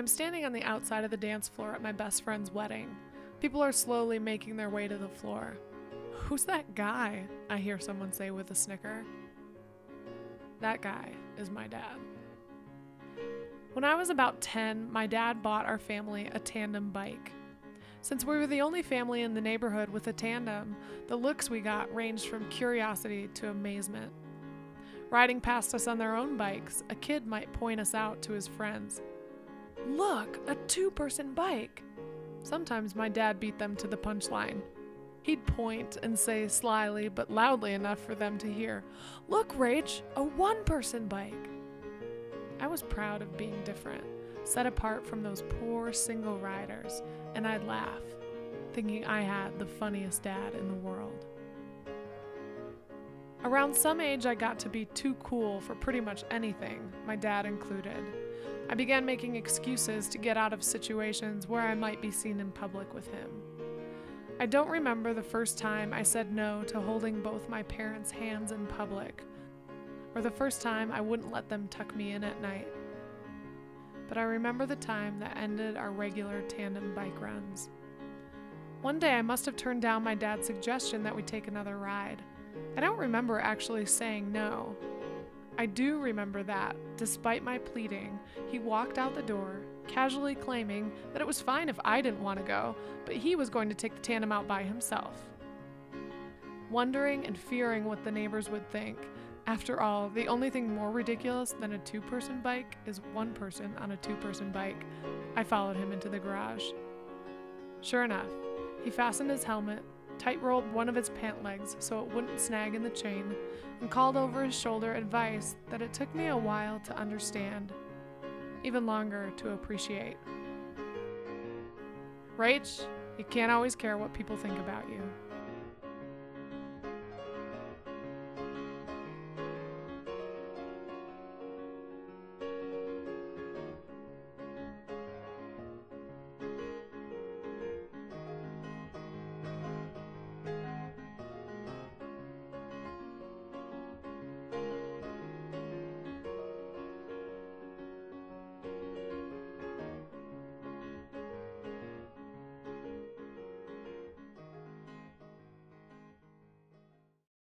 I'm standing on the outside of the dance floor at my best friend's wedding. People are slowly making their way to the floor. "Who's that guy?" I hear someone say with a snicker. That guy is my dad. When I was about 10, my dad bought our family a tandem bike. Since we were the only family in the neighborhood with a tandem, the looks we got ranged from curiosity to amazement. Riding past us on their own bikes, a kid might point us out to his friends. "Look, a two-person bike!" Sometimes my dad beat them to the punchline. He'd point and say slyly but loudly enough for them to hear, "Look, Rach, a one-person bike!" I was proud of being different, set apart from those poor single riders, and I'd laugh, thinking I had the funniest dad in the world. Around some age, I got to be too cool for pretty much anything, my dad included. I began making excuses to get out of situations where I might be seen in public with him. I don't remember the first time I said no to holding both my parents' hands in public, or the first time I wouldn't let them tuck me in at night. But I remember the time that ended our regular tandem bike runs. One day I must have turned down my dad's suggestion that we take another ride. I don't remember actually saying no. I do remember that, despite my pleading, he walked out the door, casually claiming that it was fine if I didn't want to go, but he was going to take the tandem out by himself. Wondering and fearing what the neighbors would think, after all, the only thing more ridiculous than a two-person bike is one person on a two-person bike, I followed him into the garage. Sure enough, he fastened his helmet, tight-rolled one of his pant legs so it wouldn't snag in the chain, and called over his shoulder advice that it took me a while to understand, even longer to appreciate. "Rach, you can't always care what people think about you."